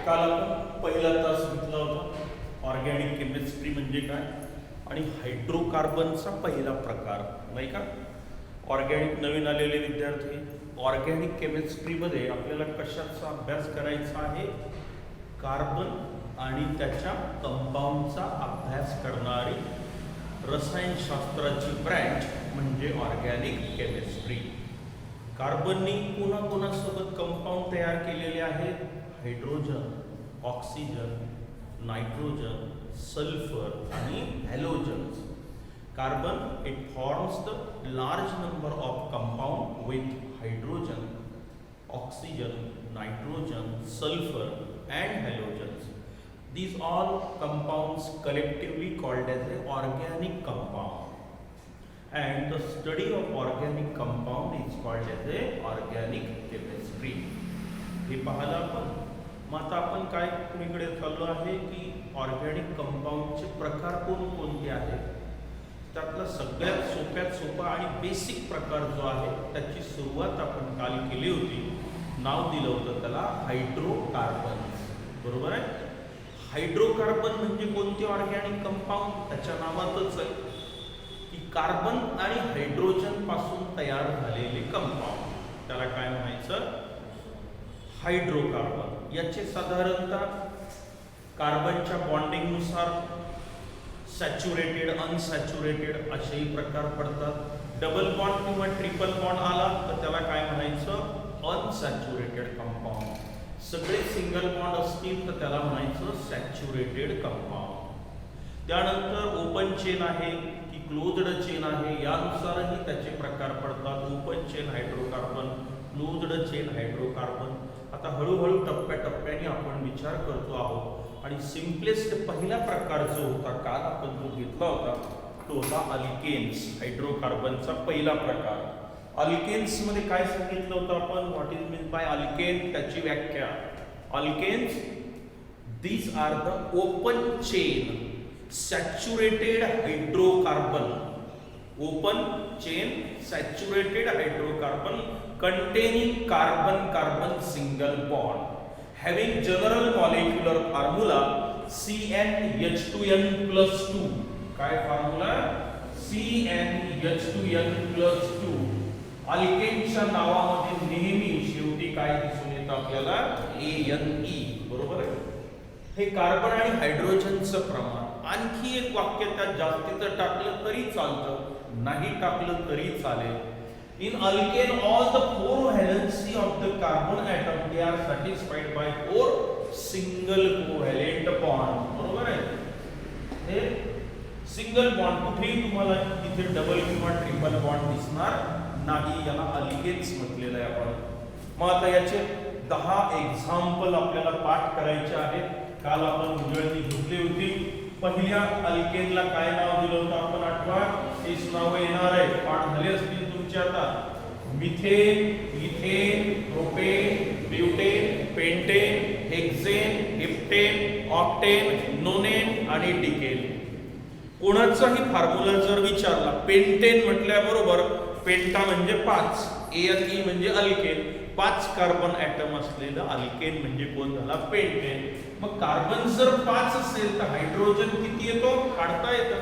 काल आपण पहिला तास घेतला होता ऑर्गॅनिक केमिस्ट्री म्हणजे काय आणि हायड्रोकार्बनचा पहिला प्रकार, नाही का. ऑर्गॅनिक नवीन आलेले विद्यार्थी, ऑर्गॅनिक केमिस्ट्रीमध्ये आपल्याला कशाचा अभ्यास करायचा आहे? कार्बन आणि त्याच्या कंपाऊंडचा अभ्यास करणारी रसायनशास्त्राची ब्रँच म्हणजे ऑर्गॅनिक केमिस्ट्री. कार्बननी कोणाकोणासोबत कंपाऊंड तयार केलेले आहेत? हायड्रोजन, ऑक्सिजन, नायट्रोजन, सल्फर आणि halogens. Carbon it forms the large number of compound with hydrogen, oxygen, nitrogen, sulfur and halogens. These all compounds collectively called as a organic compound, and the study of organic compound is called as a organic chemistry. हे पाहला आपण. मग आता आपण काय कुणीकडे चाललो आहे की ऑर्गॅनिक कंपाऊंडचे प्रकार कोणकोणते आहेत. त्यातला सगळ्यात सोप्यात सोपा आणि बेसिक प्रकार जो आहे त्याची सुरुवात आपण काल केली होती. नाव दिलं होतं त्याला हायड्रोकार्बन. बरोबर आहे. हायड्रोकार्बन म्हणजे कोणते ऑर्गॅनिक कंपाऊंड? त्याच्या नावातच आहे की कार्बन आणि हायड्रोजन पासून तयार झालेले कंपाऊंड, त्याला काय म्हणायचं? हायड्रोकार्बन. याचे साधारणतः कार्बनच्या बॉन्डिंगनुसार सॅच्युरेटेड, अनसॅच्युरेटेड असेही प्रकार पडतात. डबल बॉन्ड किंवा ट्रिपल बॉन्ड आला तर त्याला काय म्हणायचं? Unsaturated compound. सगळे सिंगल बॉन्ड असतील तर त्याला म्हणायचं सॅच्युरेटेड कंपाऊंड. त्यानंतर ओपन चेन आहे की क्लोज्ड चेन आहे यानुसारही त्याचे प्रकार पडतात. Open chain hydrocarbon, closed chain hydrocarbon. आता हळूहळू टप्प्याटप्प्याने आपण विचार करतो आहोत आणि सिम्पलेस्ट पहिला प्रकार जो होता काल आपण जो घेतला होता तो होता अल्केन्स. हायड्रोकार्बनचा पहिला प्रकार. अल्केन्स मध्ये काय सांगितलं होतं आपण? What is mean by alkane? त्याची व्याख्या. Alkanes these are the open chain saturated hydrocarbon. Open chain saturated hydrocarbon containing carbon-carbon single bond having general molecular formula CnH2n+2. काय फॉर्म्युला? CnH2n+2. अल्केनच्या नावामध्ये नेहमी शेवटी काय दिसून येतं आपल्याला? ANE. बरोबर आहे. हे कार्बन आणि हायड्रोजनचं प्रमाण. आणखी एक वाक्य त्यात जास्तीचं टाकलं तरी चालतं, नाही टाकलं तरी चालेल. In alkane, all the four valency of the carbon atom they are satisfied by four single covalent bond. बरोबर आहे. हे सिंगल बॉन्ड कुठेही तुम्हाला इथे डबल किंवा ट्रिपल बॉन्ड दिसणार नाही. याला अल्केन्स म्हटलेलं आहे आपण. मग आता याचे 10 एक्झाम्पल आपल्याला पाठ करायचे आहेत. काल आपण उजळणी घेतली होती. पहिल्या अल्केनला काय नाव दिलं होतं आपण आठवा. तेच नाव येणार आहे. पाठ झाले असतील तुमचे आता. Methane, ethane, propane, butane, pentane, hexane, heptane, octane, नोनेन आणि डिकेन. कोणाचाही फॉर्म्युला जर विचारला, पेंटेन म्हटल्याबरोबर पेंटा म्हणजे 5, ANE म्हणजे अल्केन. 5 कार्बन ॲटम असलेलं अल्केन म्हणजे कोण झाला? पेंटेन. मग कार्बन जर 5 असेल तर हायड्रोजन किती येतो? काढता येतं.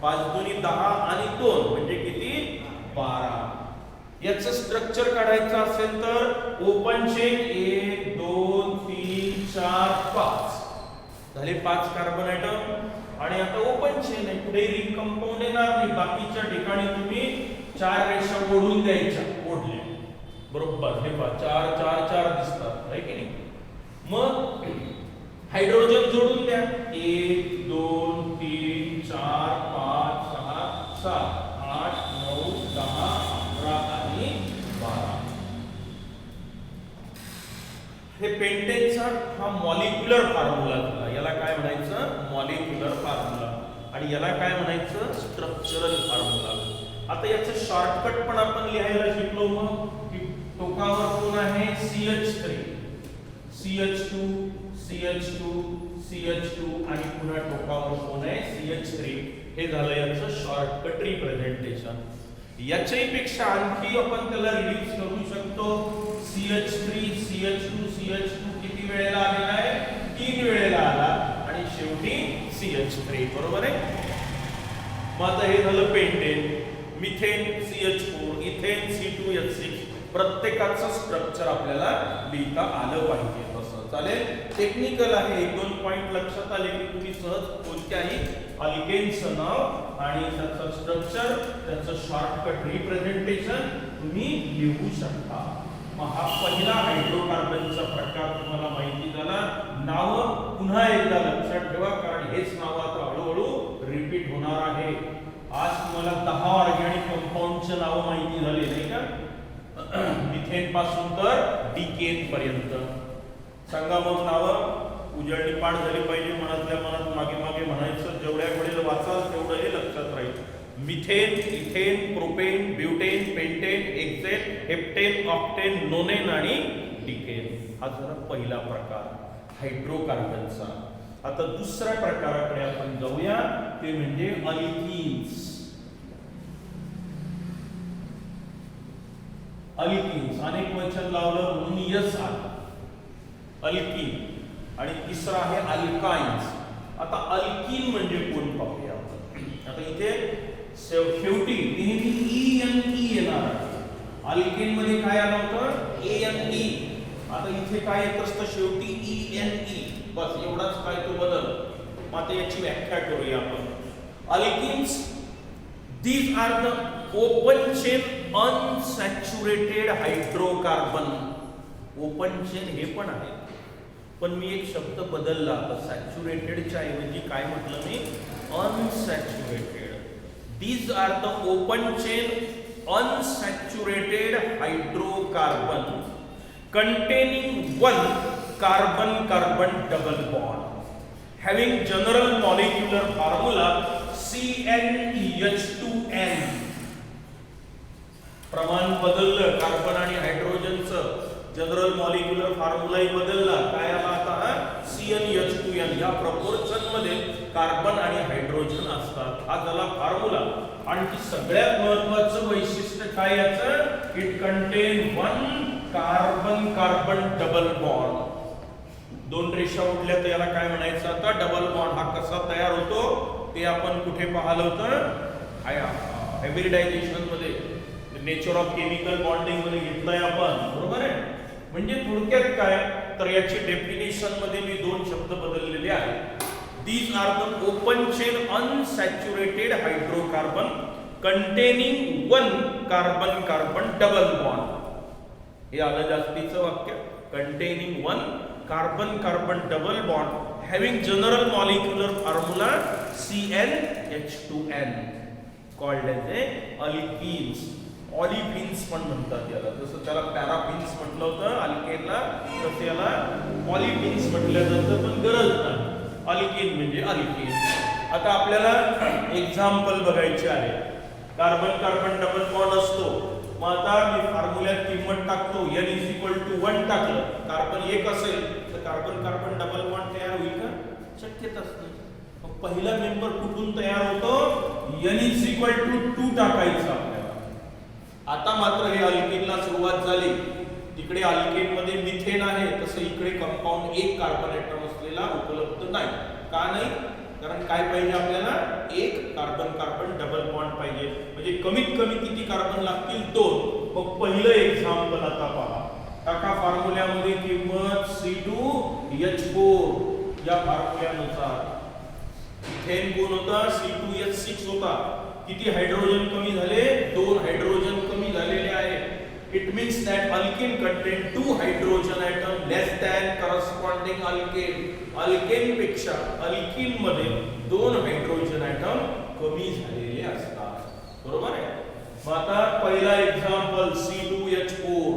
5 दुनी 10 आणि 2 म्हणजे किती? 12. याचं स्ट्रक्चर काढायचं असेल तर ओपन चेन 1 2 3 4 5 झाले 5 कार्बन ॲटम. आणि आता ओपन चेन आहे, पुढे रिंग कंपाऊंड येणार नाही. बाकीच्या ठिकाणी तुम्ही 4 रेषा ओढून द्यायच्या. ओढले बरोबर हे 4 4 4 दिसतात, आहे की नाही? मग हायड्रोजन जोडून द्या. 1 2 3 4 5 6 7 8 9 10 11 आणि 12. हे पेंटेनचा हा मॉलिक्युलर फॉर्म्युला झाला. याला काय म्हणायचं? Molecular formula. आणि याला काय म्हणायचं? Structural formula. आता याचं शॉर्टकट पण आपण लिहायला शिकलो. मग की टोकावर कोण आहे? CH3, CH2, CH2, CH2 आणि पुन्हा टोकावर कोण आहे? CH3. हे झालं याचं शॉर्टकट रिप्रेझेंटेशन. याच्याही पेक्षा आणखी आपण त्याला रिड्यूस करू शकतो. CH3, CH2, CH2 किती वेळेला आलेला आहे? 3 वेळेला आला आणि शेवटी CH3 बरोबर आहे. मग आता हे झालं pentane, methane CH4, ethane C2H6. प्रत्येकाचं स्ट्रक्चर आपल्याला लिहिता आलं पाहिजे. तसं चालेल. टेक्निकल आहे, 1-2 पॉइंट लक्षात आले की तुम्ही सहज कोणत्याही अल्केनचं नाव आणि त्याचं स्ट्रक्चर, त्याचं शॉर्टकट रिप्रेझेंटेशन तुम्ही लिहू शकता. मग हा पहिला हायड्रोकार्बनचा प्रकार तुम्हाला माहिती झाला. नाव पुन्हा एकदा लक्षात ठेवा, कारण हेच नाव आता हळूहळू रिपीट होणार आहे. आज तुम्हाला 10 ऑर्गॅनिक कंपाऊंडचे नाव माहिती झाले नाही का, मिथेन पासून तर डिकेन पर्यंत. सांगा मग नाव, उजळणी पाठ झाली पाहिजे मनातल्या मनात, मागे मागे म्हणायचं. जेवढ्या वेळेला वाचाल तेवढं हे लक्षात राहील. Methane, ethane, propane, butane, pentane, hexane, heptane, octane, नोनेन आणि डिकेन. हा झाला पहिला प्रकार हायड्रोकार्बनचा. आता दुसऱ्या प्रकाराकडे आपण जाऊया, ते म्हणजे अल्किन्स. अल्किन्स अनेक वचन लावलं म्हणून यस आलं, अल्किन. आणि तिसरा आहे अल्काइन्स. आता अल्किन म्हणजे कोण पाहूया आपण. आता इथे शेवटी नेहमी ENE येणार. अल्किन मध्ये काय आलं होतं, ANE. आता इथे काय येत असतं शेवटी ENE. बस एवढाच काय तो बदल. मग आता याची व्याख्या करूया आपण. Alkynes, these are the open chain unsaturated hydrocarbon. Open chain हे पण आहे, पण मी एक शब्द बदलला. आता सॅच्युरेटेडच्या ऐवजी काय म्हटलं मी, unsaturated. these are the open chain unsaturated hydrocarbon containing one carbon-carbon double bond having general molecular formula CnH2n. प्रमाण बदललं, कार्बन आणि हायड्रोजनचं जनरल मॉलिक्युलर फॉर्म्युलाही बदलला. काय आला आता, CnH2n. या प्रपोर्शन मध्ये कार्बन आणि हायड्रोजन असतात. हा झाला फॉर्म्युला. आणि सगळ्यात महत्त्वाचं वैशिष्ट्य काय याचं, it content one carbon carbon double bond. 2 रेषा उडल्या तर याला काय म्हणायचं आता, डबल बॉन्ड. हा कसा तयार होतो ते आपण कुठे पाहिलं होतं, हायब्रिडायझेशन मध्ये, नेचर ऑफ केमिकल बॉन्डिंग मध्ये घेतलंय आपण, बरोबर आहे. म्हणजे थोडक्यात काय, तर याची डेफिनेशन मध्ये मी 2 शब्द बदललेले आहेत. these are the open chain unsaturated hydrocarbon containing one carbon carbon double bond. हे आलं जास्तीचं वाक्य, containing one carbon carbon double bond having general molecular formula CnH2n called as a alkenes. Olefins पण म्हणतात याला. जसं त्याला पॅराफिन्स म्हटलं होतं अल्केनला, तसं याला ऑलिफिन्स म्हटलं जातं, पण गरज नाही. अल्केन म्हणजे अल्केन. आता आपल्याला एक्झाम्पल बघायचे आहे. कार्बन कार्बन डबल बॉन्ड असतो. मग आता मी फॉर्म्युल्यात किंमत टाकतो, N=1 टाकलं, कार्बन 1 असेल तर कार्बन कार्बन डबल बॉन्ड तयार होईल का, शक्यताच नाही. मग पहिला मेंबर कुठून तयार होतो, N=2 टाकायचं आपल्याला. आता मात्र हे अल्केनला सुरुवात झाली. तिकडे अल्केन मध्ये मिथेन आहे, तसं इकडे कंपाऊंड 1 कार्बन ऍटम असलेला उपलब्ध नाही. का नाही, कारण काय पाहिजे आपल्याला, 1 कार्बन कार्बन डबल बॉन्ड पाहिजे. म्हणजे कमीत कमी किती कार्बन लागतील, 2. मग पहिलं एक्झाम्पल आता पहा. टाका फॉर्म्युल्यामध्ये किंमत C2H4. या फॉर्म्युल्यानुसार इथेन कोण होता, C2H6 होता. किती हायड्रोजन कमी झाले, 2 हायड्रोजन कमी झालेले आहे. It means that alkane contain 2 hydrogen atom less than corresponding alkane. Alkane पेक्षा अल्कीन मध्ये 2 हायड्रोजन ॲटम कमी झालेले असतात, बरोबर आहे. मग आता पहिला एक्झाम्पल C2H4.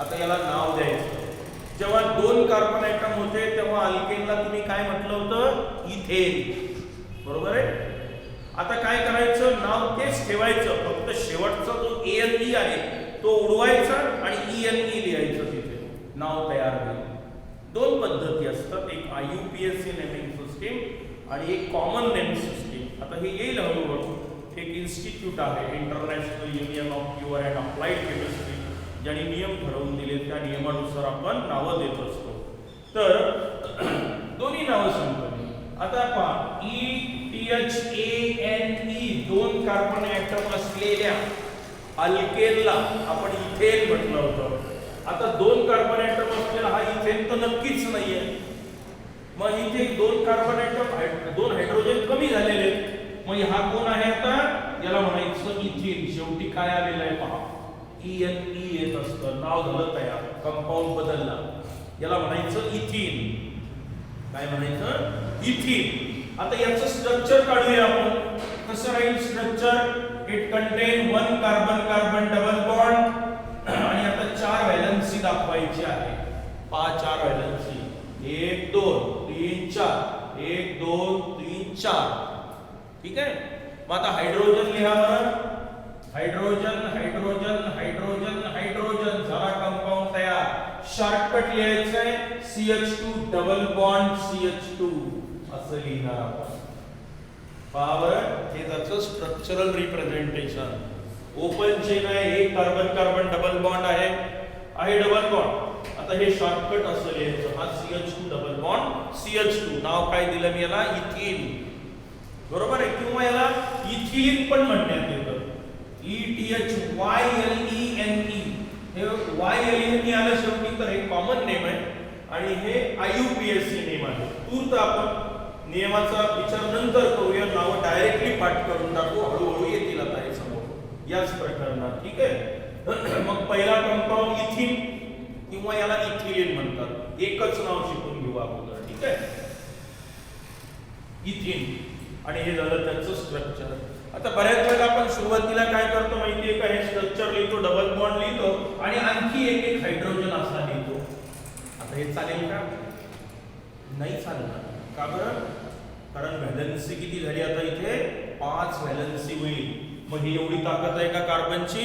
आता याला नाव द्यायचं. जेव्हा 2 कार्बन ॲटम होते तेव्हा अल्केनला तुम्ही काय म्हटलं होतं, इथेन, बरोबर आहे. आता काय करायचं, नाव तेच ठेवायचं, फक्त शेवटचा जो ANE आहे तो उडवायचा आणि ENE लिहायचं. तिथे नाव तयार होईल. 2 पद्धती असतात, एक IUPAC नेमिंग सिस्टीम आणि एक कॉमन नेम सिस्टीम. आता हे येईल हळूहळू. एक इन्स्टिट्यूट आहे, international union of pure and applied chemistry, ज्यांनी नियम ठरवून दिले. त्या नियमानुसार आपण नावं देत असतो. तर दोन्ही नावं सांगतो मी. आता पहा ETHANE दोन कार्बन ऍटम असलेल्या अल्केनला आपण इथेन म्हटलं होतं. आता दोन कार्बन ऍटम असलेला हा इथेन तर नक्कीच नाहीये. मग इथे दोन कार्बन ऍटम दोन हायड्रोजन कमी झालेले आहेत. मग हा कोण आहे आता? याला म्हणायचं इथेन. शेवटी काय आलेलं आहे पहा, ENE येत असतं. नाव झालं तयार, कंपाऊंड बदलला. याला म्हणायचं इथीन. काय म्हणायचं? इथीन. आता याचं स्ट्रक्चर काढूया आपण. कसं राहील structure? It content one carbon carbon double bond आणि आता 4 व्हॅलेन्सी दाखवायची आहे. 4 व्हॅलेन्सी 1 2 3 4 1 2 3 4. ठीक आहे. मग आता हायड्रोजन लिहा बरं. हायड्रोजन हायड्रोजन हायड्रोजन हायड्रोजन झाला कंपाऊंड तयार. शॉर्टकट लिहायचं आहे CH2 डबल बॉन्ड CH2 असं लिहिणार आपण. पहा हे त्याचं स्ट्रक्चरल रिप्रेझेंटेशन. ओपन चेन आहे, एक कार्बन कार्बन डबल बॉन्ड आहे डबल बॉन्ड. आता हे शॉर्टकट असं लिहायचं. हा CH2 डबल बॉन्ड CH2. नाव काय दिलं मी याला? इथीन. बरोबर आहे. किंवा याला इथिलीन पण म्हणण्यात येतं. ETHYLENE. हे YLENE आलं शेवटी तर हे कॉमन नेम आहे आणि हे IUPAC नेम आहे. तूर्त आपण नियमाचा विचार नंतर करूया. नाव डायरेक्टली पाठ करून टाकू. हळूहळू येतील आता हे समोर याच प्रकरणात. ठीक आहे. मग पहिला कंपाऊंड इथिन किंवा याला इथिलीन म्हणतात. एकच नाव शिकून घेऊ अगोदर. ठीक आहे. इथिन. आणि हे झालं त्याचं स्ट्रक्चर. आता बऱ्याच वेळेला आपण सुरुवातीला काय करतो माहितीये का? हे स्ट्रक्चर लिहितो, डबल बॉन्ड लिहितो आणि आणखी एक हायड्रोजन असा लिहितो. आता हे चालेल का? नाही चालणार. का बरं? कारण व्हॅलेन्सी किती झाली आता इथे? 5 व्हॅलेन्सी होईल. मग ही एवढी ताकद आहे का कार्बनची?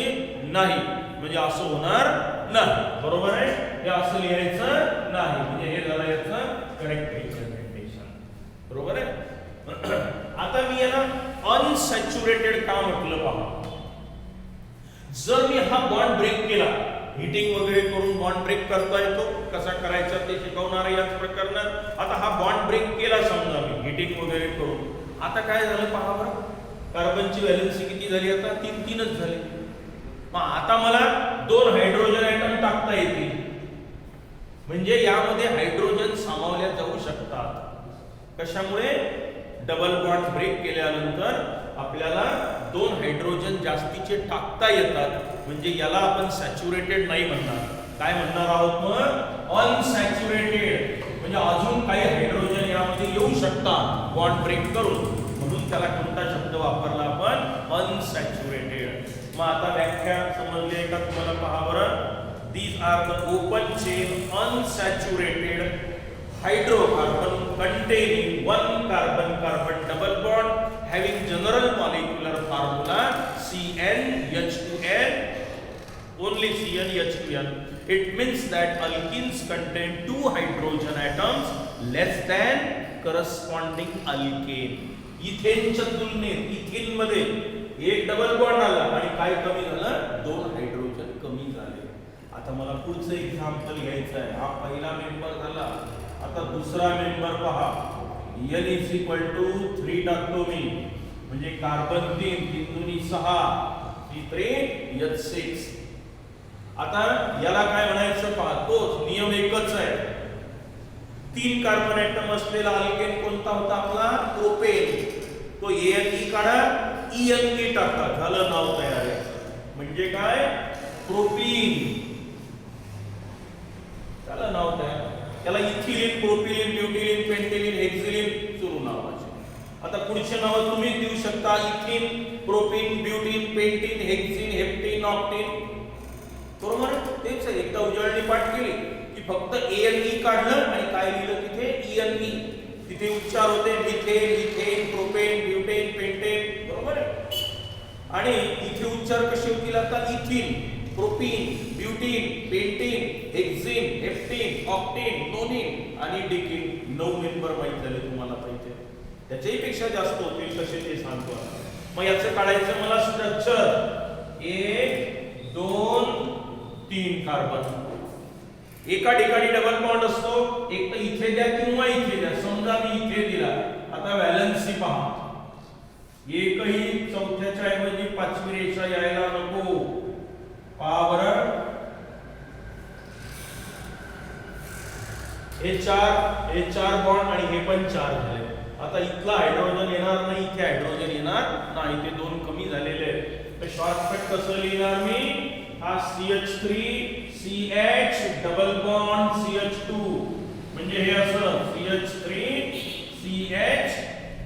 नाही. म्हणजे असं होणार नाही. बरोबर आहे. हे असं लिहायचं नाही. म्हणजे हे झालं याचं करेक्ट रिप्रेझेंटेशन. बरोबर आहे. आता मी याला अनसॅच्युरेटेड का म्हटलं पहा. जर मी हा बॉन्ड ब्रेक केला, हीटिंग वगैरे करून बॉन्ड ब्रेक करता येतो. कसा करायचा ते शिकवणार आहे याच प्रकरणात. आता हा बॉन्ड ब्रेक केला समजा मी हीटिंग वगैरे करून. आता काय झालं पहा बरं. कार्बनची व्हॅलेन्सी किती झाली आता? 3च झाली. मग आता मला 2 हायड्रोजन ऍटम टाकता येतील. म्हणजे यामध्ये हायड्रोजन सामावल्या जाऊ शकतात. कशामुळे? डबल बॉन्ड ब्रेक केल्यानंतर आपल्याला 2 हायड्रोजन जास्तीचे टाकता येतात. म्हणजे याला आपण सॅच्युरेटेड नाही म्हणणार. काय म्हणणार आहोत मग? अनसॅच्युरेटेड. म्हणजे अजून काही हायड्रोजन यामध्ये येऊ शकतात बॉन्ड ब्रेक करून. म्हणून त्याला कोणता शब्द वापरला आपण? अनसॅच्युरेटेड. मग आता व्याख्या समजली का तुम्हाला? पहा बरं. These are the open chain unsaturated hydrocarbon containing one carbon carbon double bond having general molecular formula CnH2n, only CnH2n. It means that alkenes contain 2 hydrogen atoms less than corresponding alkane. इथेनच्या तुलनेत ethane मध्ये एक double bond आला आणि काय कमी झालं? 2 hydrogen कमी झाले. आता मला पुढचं एक्झाम्पल घ्यायचं आहे. हा पहिला मेंबर झाला. आता दुसरा मेंबर पहा. N = 3 टाकतो मी. म्हणजे कार्बन 3 3 दूनी 6 3 H6. आता याला काय म्हणायचं पहा. तोच नियम एकच आहे. 3 कार्बन ऍटम असलेला अल्केन कोणता होता आपला? प्रोपेन. तो ANE काढा, ENE टाका. झालं नाव तयार आहे. म्हणजे काय? प्रोपीन. झालं नाव तयार. त्याला ethylene, propylene, butylene, pentylene, hexylene सुरू नावाचे. आता पुढचे नाव तुम्ही देऊ शकता. Ethyne, propyne, butyne, pentyne, hexyne, heptyne, octyne. बरोबर? तेच आहे. एकदा उजळणी पाठ केली की फक्त ANE काढलं आणि काय लिहिलं तिथे? ENE. तिथे उच्चार होते methane, ethane, propane, butane, pentane. बरोबर आहे. आणि इथे उच्चार कसे होतील आता? Ethyne, propyne, butyne, pentyne, hexyne, heptyne, octyne, nonyne आणि डिकीन. 9 मेंबर माहित झाले तुम्हाला पाहिजे. त्याच्याही पेक्षा जास्त होतील कसे ते सांगतो. मग याचं काढायचं मला स्ट्रक्चर. 1 2 3 कार्बन. एका ठिकाणी डबल बॉन्ड असतो, एक तर इथे द्या किंवा इथे द्या. समजा मी इथे दिला, आता व्हॅलन्सी पहा. एकही चौथ्याच्या ऐवजी पाचवी रेषा यायला नको. पहा बरं, हे चार बॉन्ड आणि हे पण 4 झाले. आता इथला हायड्रोजन येणार नाही, इथे हायड्रोजन येणार नाही, ते 2 कमी झालेले आहेत. तर शॉर्टकट कसं लिहिणार मी? हा CH3 CH double bond CH2 म्हणजे हे असं CH3 CH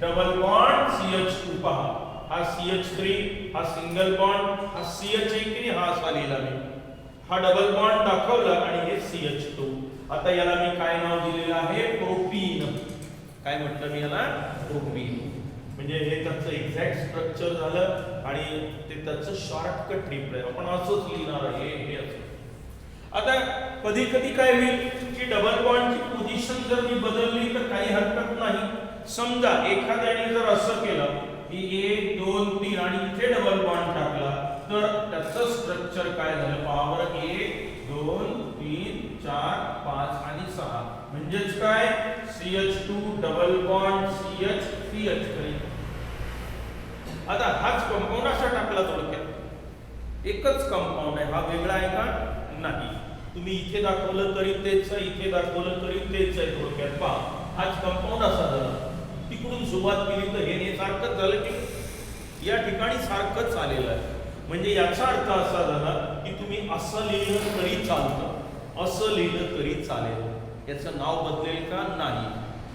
double bond CH2. पहा, हा CH3 हा सिंगल बॉन्ड, हा CH आहे की हा असा लिहिला मी. हा डबल बॉन्ड दाखवला आणि हे CH2. आता याला मी काय नाव दिलेलं आहे? प्रोपीन. काय म्हटलं मी याला? प्रोपीन. म्हणजे हे त्याचं एक्झॅक्ट स्ट्रक्चर झालं आणि ते त्याचं शॉर्टकट रिप्लाय आपण असंच लिहिणार आहे. हे असं. आता कधी कधी काय होईल की डबल बॉन्डची पोझिशन जर मी बदलली तर काही हरकत नाही. समजा एखाद्याने जर असं केलं की 1 2 3 आणि इथे डबल बॉन्ड टाकला तर त्याचं स्ट्रक्चर काय झालं? पॉवर 1 2 3 4 5 आणि 6 म्हणजेच काय? CH2 double bond CH CH3. आता हाच कंपाऊंड असा टाकला थोडक्यात. एकच कंपाऊंड आहे, हा वेगळा आहे का? नाही. तुम्ही इथे दाखवलं तरी तेच आहे, इथे दाखवलं तरी तेच आहे. थोडक्यात पहा, हाच कंपाऊंड असा झाला. तिकडून सुरुवात केली तर हे सारखंच झालं की या ठिकाणी सारखंच आलेलं आहे. म्हणजे याचा अर्थ असा झाला की तुम्ही असं लिहिलं तरी चालतं, असं लिहिलं तरी चालेल. याचं नाव बदलेल का? नाही.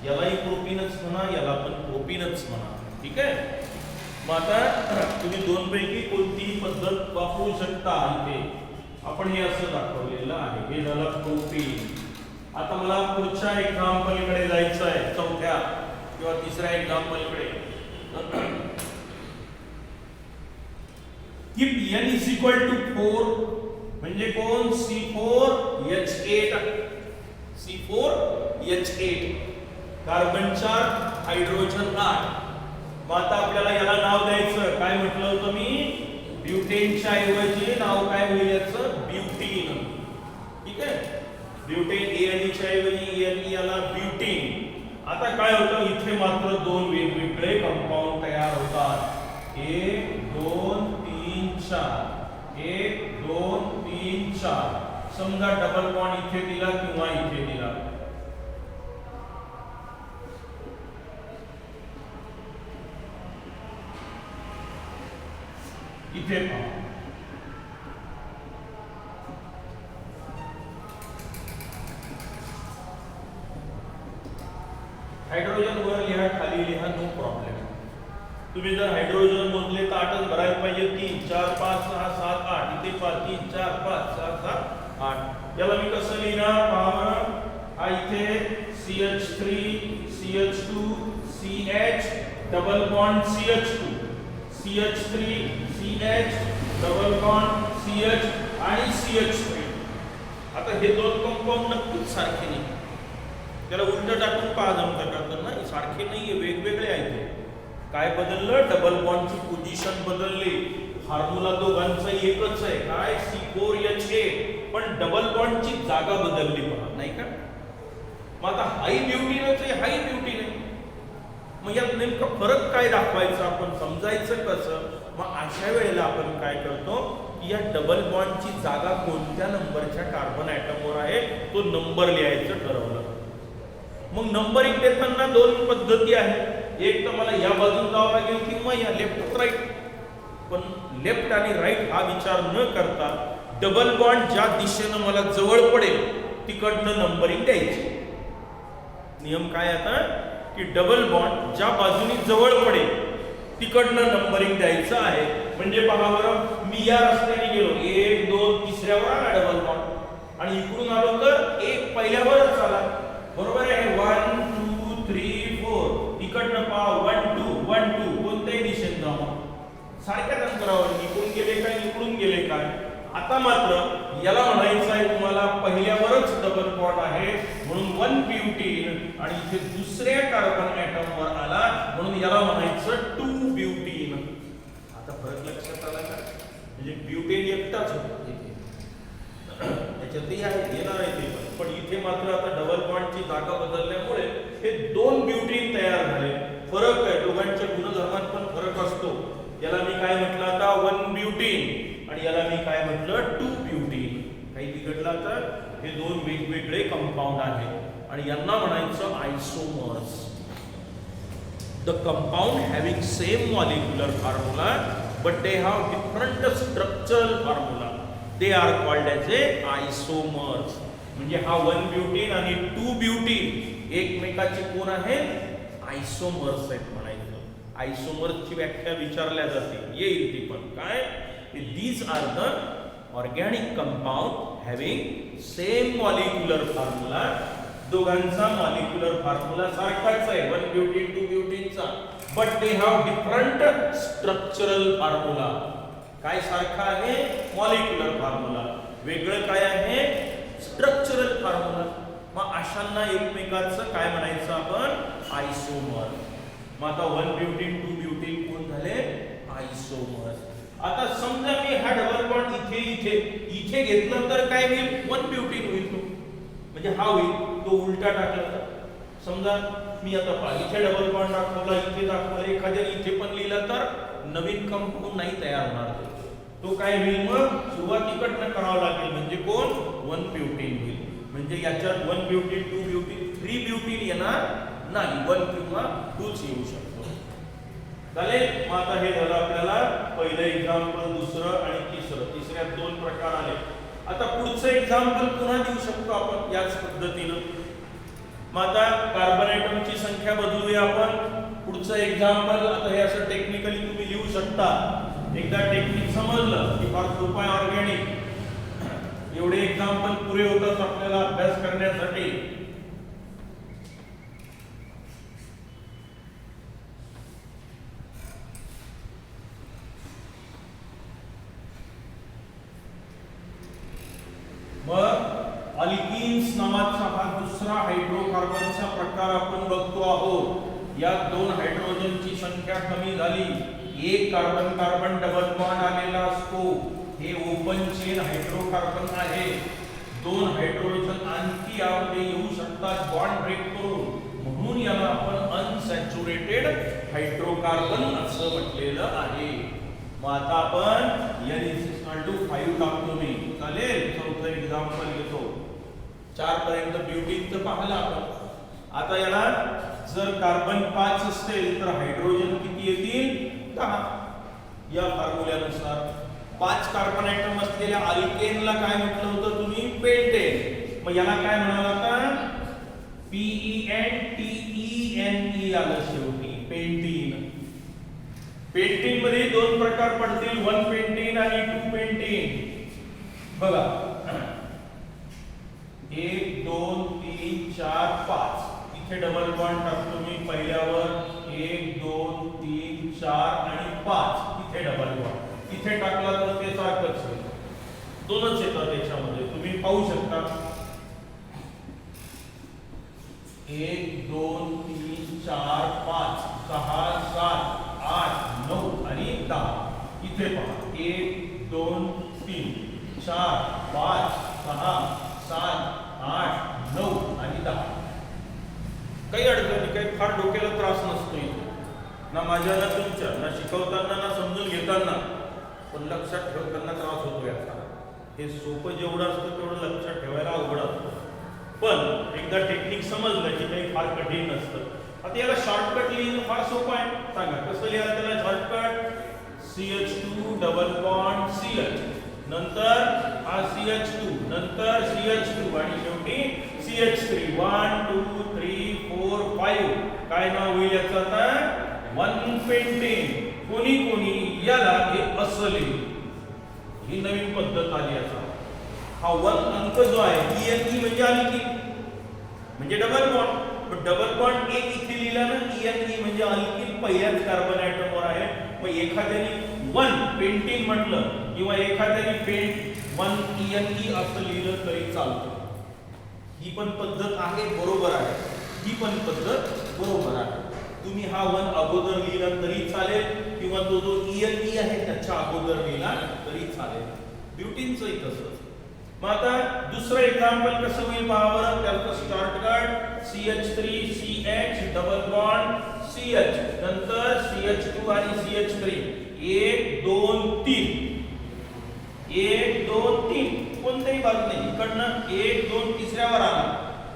यालाही प्रोपीनच म्हणा, याला पण प्रोपीनच म्हणा. ठीक आहे. मग आता तुम्ही 2 पैकी कोणतीही पद्धत वापरू शकता. इथे आपण हे असं दाखवलेलं आहे. हे झालं प्रोपीन. आता मला पुढच्या एक्झाम्पलकडे जायचं आहे, चौथ्या किंवा तिसऱ्या एक्झाम्पलकडे. Keep n is equal to 4 म्हणजे कोण? C4H8. C4H8 carbon 4 hydrogen 8. मग आता आपल्याला याला नाव द्यायचं. काय म्हटलं होतं मी? ब्युटेनच्या ऐवजी नाव काय होईल याचं? ब्युटीन. ठीक आहे. ब्युटेन ANE ऐवजी ANE याला ब्युटीन. आता काय होतं? इथे मात्र 2 वेगवेगळे कंपाऊंड तयार होतात. 1 2 3 4 1 2 3 4. समजा डबल बॉन्ड इथे दिला किंवा इथे दिला. इथे पहा, हायड्रोजन वर लिहा, खाली लिहा, नो प्रॉब्लेम. तुम्ही जर हायड्रोजन मोजले तर 8च भरायला पाहिजे. 3 4 5 6 7 8. इथे पहा 3 4 5 6 7 8. याला मी कसं लिहिणार? पहा, हा इथे CH3 CH2 CH double bond CH2 CH3 CH double bond CH आणि CH3. आता हे 2 कंपाऊंड नक्कीच सारखे नाही. त्याला उलट टाकून पहा जमतं का? तर नाही, सारखे नाहीये, वेगवेगळे आहेत. काय बदललं? डबल बॉन्डची पोझिशन बदलली. फॉर्म्युला दोघांचा एकच आहे. काय? C4H8 पण डबल बॉन्डची जागा बदलली. पहा, नाही का? मग आता हाई ब्युटीनच आहे, हाई ब्युटीन आहे. मग यात नेमका फरक काय दाखवायचा? आपण समजायचं कसं? मग अशा वेळेला आपण काय करतो की या डबल बॉन्डची जागा कोणत्या नंबरच्या कार्बन ॲटमवर आहे तो नंबर लिहायचं ठरवलं. मग नंबरिंग देताना 2 पद्धती आहेत. एक तर मला या बाजून जावं लागेल किंवा या लेफ्ट राईट. पण लेफ्ट आणि राईट हा विचार न करता डबल बॉन्ड ज्या दिशेनं मला जवळ पडेल तिकडनं नंबरिंग द्यायची. नियम काय आता की डबल बॉन्ड ज्या बाजूनी जवळ पडेल तिकडनं नंबरिंग द्यायचं आहे. म्हणजे पहा बरं, मी या रस्त्याने गेलो, 1 2 तिसऱ्यावर आला डबल बॉन्ड आणि इकडून आलो तर 1 पहिल्यावरच आला. बरोबर आहे. 1 2 3 4. इकडनं पहा 1 2 1 2. कोणत्याही दिशेने जाऊ, सारख्याच अंतरावर. इकडून गेले काय, इकडून गेले काय. आता मात्र याला म्हणायचं आहे तुम्हाला पहिल्यावरच डबल बॉन्ड आहे म्हणून 1 ब्युटीन आणि इथे दुसऱ्या कार्बन ॲटमवर आला म्हणून याला म्हणायचं 2 ब्युटीन. आता फरक लक्षात आला का? म्हणजे ब्युटेन एकटाच होतो. त्याच्यातही आहे, येणार आहे ते. याला मी काय म्हटलं आता 1 ब्युटीन आणि याला मी काय म्हटलं 2 ब्युटीन. काही बिघडलं आता? हे दोन वेगवेगळे कंपाऊंड आहेत आणि यांना म्हणायचं आयसोमर्स. The compound having same molecular formula but they have different structural formula, they are called as a isomers. म्हणजे हा 1 ब्युटीन आणि 2 ब्युटीन एकमेकाचे कोण आहेत? आयसोमर्स आहेत म्हणायचं. आयसोमर्सची व्याख्या विचारल्या जाते, येईल ती पण काय? these are the organic compound having same molecular formula. दोघांचा मॉलिक्युलर फॉर्म्युला सारखाच आहे 1 ब्युटीन 2 ब्युटीनचा, but they have different structural formula. काय सारखा आहे? Molecular formula. वेगळं काय आहे? Structural formula. मग अशांना एकमेकांचं काय म्हणायचं आपण? आयसोमर. मग आता 1 ब्युटीन 2 ब्युटीन कोण झाले? आयसोमर. आता समजा मी हा डबल बॉन्ड इथे घेतलं तर काय होईल? 1 ब्युटीन होईल तो, म्हणजे हा होईल. तो उलटा टाकला तर समजा मी आता इथे डबल बॉन्ड दाखवला, इथे दाखवला, एखाद्या इथे पण लिहिला तर नवीन कंपाऊंड नाही तयार होणार. तो काय होईल? मग सुरुवातीकडनं करावं लागेल, म्हणजे कोण? 1 ब्युटीन होईल. म्हणजे याच्यात 1 ब्युटीन 2 ब्युटीन 3 ब्युटीन येणार नाही, 1 किंवा 2च येऊ शकतो. चालेल. मग आता हे झालं आपल्याला पहिलं एक्झाम्पल, दुसरं आणि तिसरं. तिसऱ्यात 2 प्रकार आले. आता पुढचं एक्झाम्पल पुन्हा देऊ शकतो आपण याच पद्धतीनं. मग आता कार्बन ॲटमची संख्या बदलूया आपण. पुढचं एक्झाम्पल आता हे असं टेक्निकली तुम्ही लिहू शकता. एकदा टेक्निक समजलं की फार सोपा आहे ऑर्गॅनिक. एवढे एक्झाम्पल पुरे होतात आपल्याला अभ्यास करण्यासाठी. मग अल्किन्स नावाचा हा दुसरा हायड्रोकार्बनचा प्रकार आपण बघतो आहोत. या 2 हायड्रोजनची संख्या कमी झाली, एक कार्बन कार्बन डबल बॉन्ड आलेला असतो. हे ओपन चेन हायड्रोकार्बन आहे. 2 हायड्रोजन आणखी यामध्ये येऊ शकतात बॉन्ड ब्रेक करून, म्हणून याला आपण अनसॅच्युरेटेड हायड्रोकार्बन असं म्हटलेलं आहे. मग आता आपण N=5 टाकतो मी. चालेल. चौथं एक्झाम्पल घेतो. 4 पर्यंत ब्युटीनचं पाहिलं आपण. आता याला जर कार्बन 5 असेल तर हायड्रोजन किती येतील? 10. या फॉर्म्युल्यानुसार 5 कार्बन ॲटम असलेल्या अल्केनला काय म्हटलं होतं तुम्ही? पेंटेन. मग याला काय म्हणाल आता? PENTENE आलं शेवटी, पेंटीन. पेंटीन मध्ये 2 प्रकार पडतील, 1 पेंटीन आणि 2 पेंटीन. बघा 1 2 3 4 5. इथे डबल बॉन्ड टाकतो मी पहिल्यावर. 1 2 3 4 आणि 5. इथे डबल बॉन्ड इथे टाकला तर ते सारखंच होईल. 2च येतात त्याच्यामध्ये, तुम्ही पाहू शकता. 1 2 3 4 5 6 7 8 9 आणि 10. इथे पहा 1 2 3 4 5 6 7 8 9 आणि 10. काही अडचण नाही, काही फार डोक्याला त्रास नसतो इथे, ना माझ्या ना तुमच्या, ना शिकवताना ना समजून घेताना, पण लक्षात ठेवताना त्रास होतो याचा. हे सोपं जेवढं असतं तेवढं लक्षात ठेवायला अवघड असतं, पण एकदा टेक्निक समजलं की काही फार कठीण नसतं. आता याला शॉर्टकट लिहिणं फार सोपं आहे. सांगा कसं लिहायला त्याला shortcut? CH2 double bond CH, नंतर हा CH2, नंतर CH2 आणि शेवटी CH3. 1 2 3 4 5. काय नाव होईल याचं आता? 1 पेंटेन. कोणी कोणी याला हे असं लिहिलं. ही नवीन पद्धत आली आता. हा 1 अंक जो आहे ENE म्हणजे अल्किन, म्हणजे डबल बॉन्ड. डबल बॉन्ड एक इथे लिहिला ना, ENE म्हणजे अल्किन पहिल्याच कार्बन ॲटमवर आहे. मग एखाद्याने 1 पेंटीन म्हटलं किंवा एखाद्याने 1 ENE असं लिहिलं तरी चालतं. ही पण पद्धत आहे, बरोबर आहे. ही पण पद्धत बरोबर आहे. तुम्ही हा 1 अगोदर लिहिला तरी चालेल किंवा तो जो ENE आहे त्याच्या अगोदर लिहिला तरी चालेल. ब्युटीनचंही तसंच. मग आता दुसरं एक्झाम्पल कसं होईल पहा बरं. त्याचं shortcut CH3 CH double bond CH, नंतर CH2 आणि CH3. 1 2 3 1 2 3 कोणत्याही बाजू नाही. इकडनं 1 2 तिसऱ्यावर आला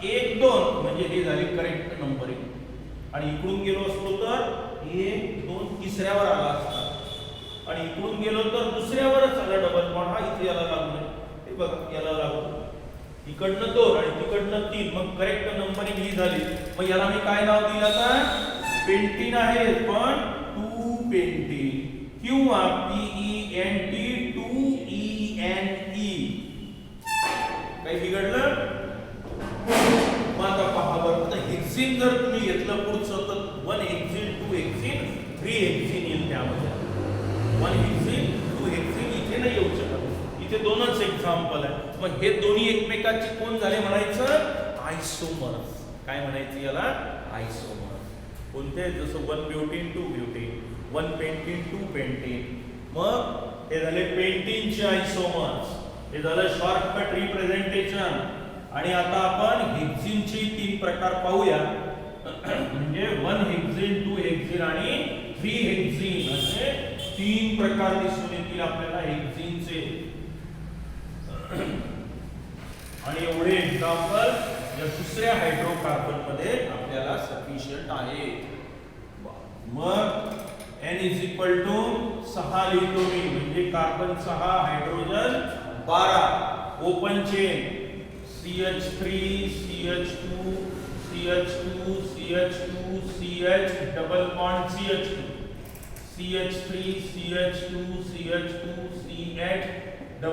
1 2 म्हणजे हे झाली करेक्ट नंबरिंग. आणि इकडून गेलो असतो तर 1 2 तिसऱ्यावर आला असता आणि इकडून गेलो तर दुसऱ्यावरच आला डबल पॉइंट. हा इथे याला लागू हे बघा याला लागू. इकडनं 2 आणि तिकडनं 3 मग करेक्ट नंबरिंग ही झाली. मग याला मी काय नाव दिलं आता पेंटिन आहे पण 2 पेंटिन किंवा PENT 2ENE. काही बिघडलं? मग आता पहा बरं आता हेक्सिन जर तुम्ही घेतलं पुढचं तर 1 हेक्सिन 2 हेक्सिन 3 हेक्सिन येईल त्यामध्ये. 1 हेक्सिन 2 हेक्सिन इथे नाही येऊ शकत. इथे दोनच एक्झाम्पल आहे. मग हे दोन्ही एकमेकांचे कोण झाले म्हणायचं आयसोमर्स. काय म्हणायचं याला आयसोमर्स. कोणते जसं 1 ब्युटीन 2 ब्युटीन 1 पेंटिन 2 पेंटिन. मग हे झाले पेंटिनचे आयसोमर्स. हे झालं शॉर्टकट रिप्रेझेंटेशन. आणि आता आपण हेक्सिनचे 3 प्रकार पाहूया. म्हणजे 1 हेक्सिन 2 हेक्सिन आणि 3 हेक्सिन असे 3 प्रकार दिसून येतील आपल्याला हेक्सिनचे. आणि एवढे एक्झाम्पल या दुसऱ्या हायड्रोकार्बन मध्ये आपल्याला सफिशियंट आहे. मग N = 6 लिहितो मी म्हणजे carbon 6 hydrogen 12 open chain CH3 CH2 CH2 CH2 CH double bond CH2 CH3 CH2 CH2 CH